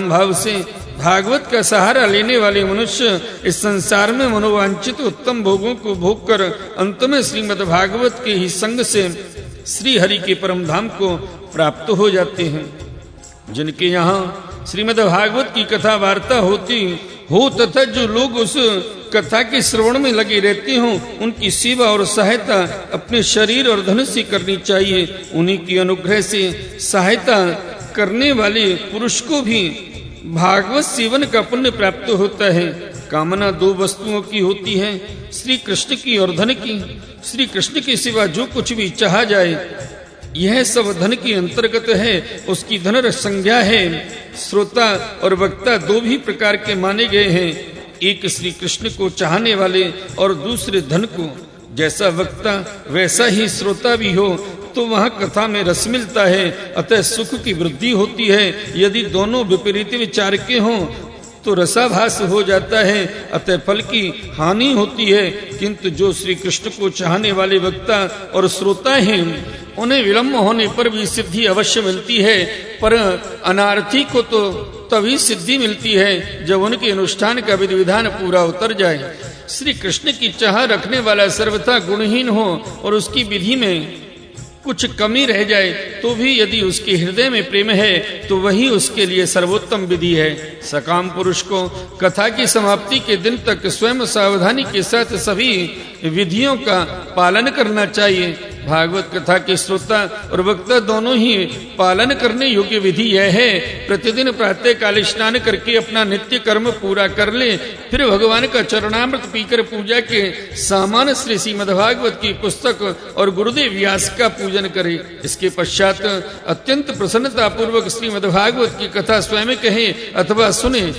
भाव से भागवत का सहारा लेने वाले मनुष्य इस संसार में मनोवांछित उत्तम भोगों को भोग कर अंत में श्रीमद् भागवत के ही संग से श्री हरि के परम धाम को प्राप्त हो जाते हैं। जिनके यहाँ श्रीमद् भागवत की कथा वार्ता होती हो तथा जो लोग उस कथा के श्रवण में लगे रहते हों, उनकी सेवा और सहायता अपने शरीर और धन से करनी चाहिए। उन्हीं की अनुग्रह से सहायता करने वाले पुरुष को भी भागवत सेवन का पुण्य प्राप्त होता है। कामना दो वस्तुओं की होती है, श्री कृष्ण की और धन की। श्री कृष्ण के सिवा जो कुछ भी चाहा जाए यह सब धन के अंतर्गत है, उसकी धन संज्ञा है। श्रोता और वक्ता दो भी प्रकार के माने गए हैं, एक श्री कृष्ण को चाहने वाले और दूसरे धन को। जैसा वक्ता वैसा ही श्रोता भी हो तो वहाँ कथा में रस मिलता है, अतः सुख की वृद्धि होती है। यदि दोनों विपरीत विचार के हों तो रसाभास हो जाता है, अतः फल की हानि होती है। किंतु जो श्री कृष्ण को चाहने वाले वक्ता और श्रोता हैं, उन्हें विलम्ब होने पर भी सिद्धि अवश्य मिलती है, पर अनार्थी को तो तभी सिद्धि मिलती है जब उनके अनुष्ठान का विधि विधान पूरा उतर जाए। श्री कृष्ण की चाह रखने वाला सर्वथा गुणहीन हो और उसकी विधि में कुछ कमी रह जाए तो भी यदि उसके हृदय में प्रेम है तो वही उसके लिए सर्वोत्तम विधि है। सकाम पुरुष को कथा की समाप्ति के दिन तक स्वयं सावधानी के साथ सभी विधियों का पालन करना चाहिए। भागवत कथा के श्रोता और वक्ता दोनों ही पालन करने योग्य विधि यह है, प्रतिदिन प्रातः काल स्नान करके अपना नित्य कर्म पूरा कर ले, फिर भगवान का चरणामृत पीकर पूजा के सामान श्री श्रीमद्भागवत की पुस्तक और गुरुदेव व्यास का पूजन करे। इसके पश्चात अत्यंत प्रसन्नता पूर्वक श्रीमद्भागवत की कथा स्वयं कहे अथवा सुने,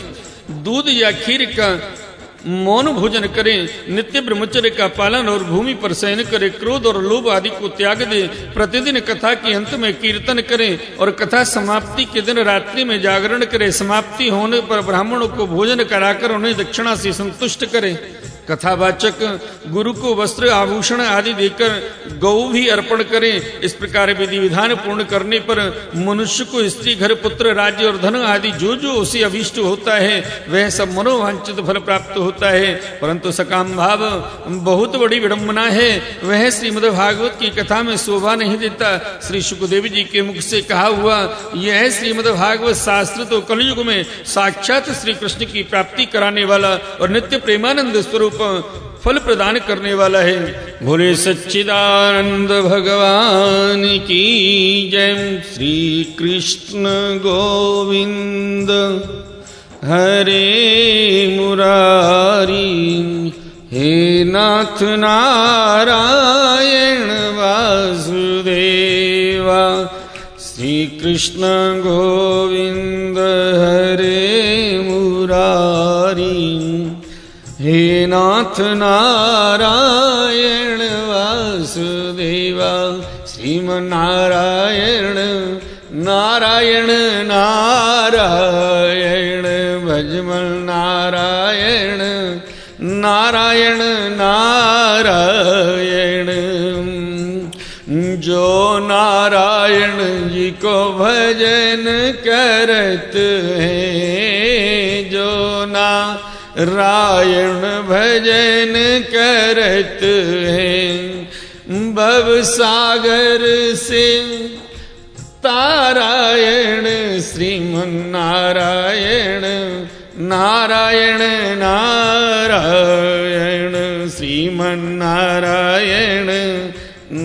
दूध या खीर का मौन भोजन करें, नित्य ब्रह्मचर्य का पालन और भूमि पर शयन करे, क्रोध और लोभ आदि को त्याग दे, प्रतिदिन कथा के अंत में कीर्तन करें और कथा समाप्ति के दिन रात्रि में जागरण करें। समाप्ति होने पर ब्राह्मणों को भोजन कराकर उन्हें दक्षिणा से संतुष्ट करें। कथावाचक गुरु को वस्त्र आभूषण आदि देकर गौ भी अर्पण करें। इस प्रकार विधि विधान पूर्ण करने पर मनुष्य को स्त्री, घर, पुत्र, राज्य और धन आदि जो जो उसे अभीष्ट होता है वह सब मनोवांछित फल प्राप्त होता है। परंतु सकाम भाव बहुत बड़ी विडंबना है, वह श्रीमद् भागवत की कथा में शोभा नहीं देता। श्री सुखदेव जी के मुख से कहा हुआ यह श्रीमद् भागवत शास्त्र तो कलयुग में साक्षात श्री कृष्ण की प्राप्ति कराने वाला और नित्य प्रेमानंद स्वरूप फल प्रदान करने वाला है। भोले सच्चिदानंद भगवान की जय। श्री कृष्ण गोविंद हरे मुरारी, हे नाथ नारायण वासुदेवा। श्री कृष्ण गोविंद हरे मुरारी, हे नाथ नारायण वासुदेवा। श्रीमन्नारायण नारायण नारायण, भजमल नारायण नारायण नारायण। जो नारायण जी को भजन करत हैं, जो नारायण भजन करत हैं, भव सागर से तारायण श्रीमन्नारायण नारायण नारायण, श्रीमन्नारायण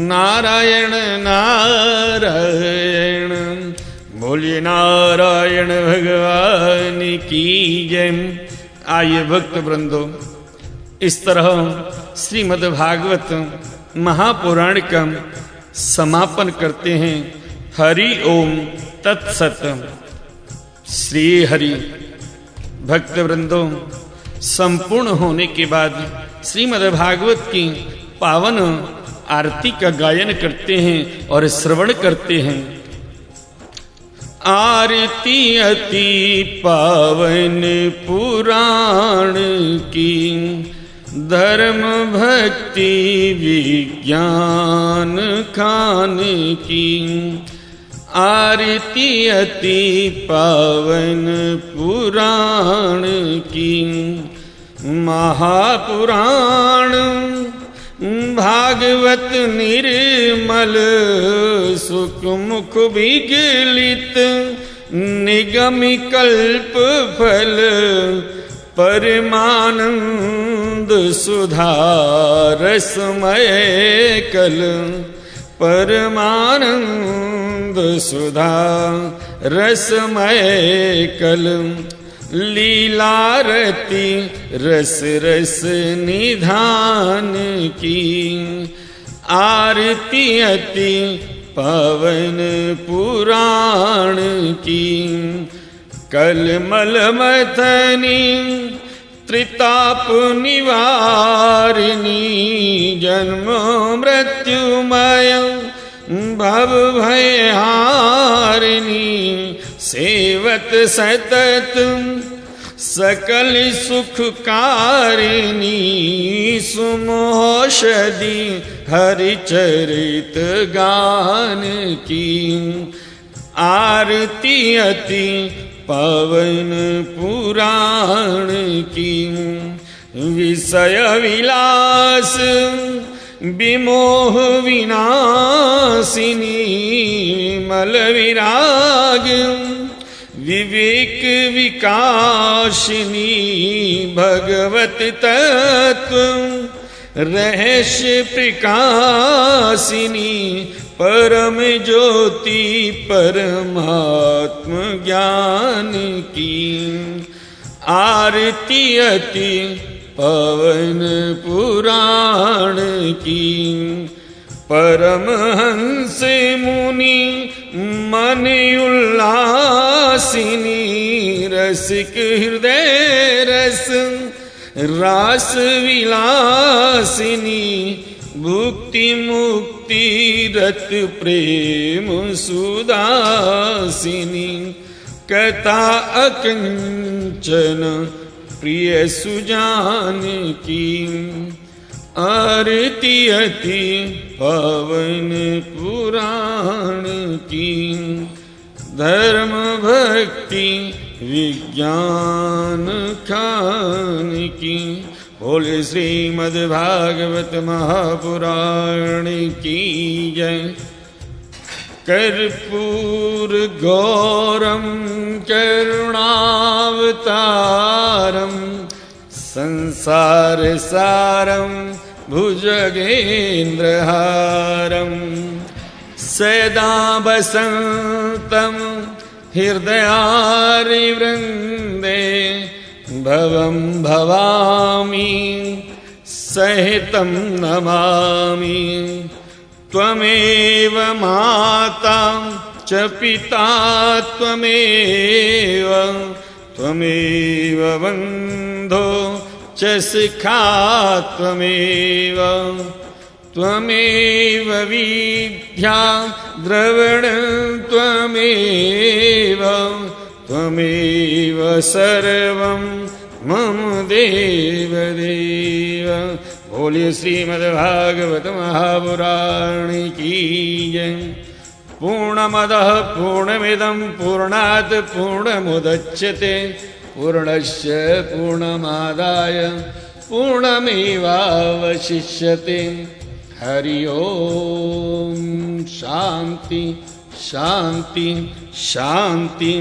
नारायण नारायण। बोलिए नारायण भगवान की जय। आइए भक्त वृंदो, इस तरह श्रीमद् भागवत महापुराण का समापन करते हैं। हरि ओम तत्सत। श्री हरि भक्त वृंदो, संपूर्ण होने के बाद श्रीमद् भागवत की पावन आरती का गायन करते हैं और श्रवण करते हैं। आरती अति पावन पुराण की, धर्म भक्ति विज्ञान खान की। आरती अति पावन पुराण की, महापुराण भागवत निर्मल सुख मुख विगलित, निगमि कल्प फल परमानंद सुधा रसमय कल, परमानंद सुधा रसमय कल, लीलारती रस रस निधान की, आरती अति पावन पुराण की, कलमल मथनी त्रिताप निवारिणी, जन्म मृत्युमय भव भयहारिणी, सेवत सतत सकल सुखकारिणी, सुमोषधि हरिचरित गान की, आरती अति पावन पुराण की, विषय विलास विमोह विनाशिनी, मल विराग विवेक विकासिनी, भगवत तत्व रहस्य प्रकाशिनी, परम ज्योति परमात्म ज्ञान की, आरती अति पावन पुराण की, परमहंस मुनि मन उल्लासिनी, रसिक हृदय रस रास विलासिनी, भुक्ति मुक्ति रत प्रेम सुदासिनी, कथा अकंचन प्रिय सुजान की, आरती अति पावन पुराण की, धर्म भक्ति विज्ञान खान की। बोले श्रीमद्भागवत महापुराण की जय। कर्पूर गौरम करुणावतारम संसार सारम भुजगेन्द्रहारम सदा वसन्तं हृदयारिवृन्दे भवं भवामि सहितं नमामि। त्वमेव माता च पिता त्वमेव बन्धो च सखा त्वमेव विद्या द्रवण त्वमेव सर्वं मम देवदेव। बोलिए श्रीमद्भागवत महापुराण की जय। पूर्णमदः पूर्णमिदं पूर्णात् पूर्णमुदच्यते पूर्णस्य पूर्णमादाय पूर्णमेवावशिष्यते। हरि ओम शांति शांति शांति।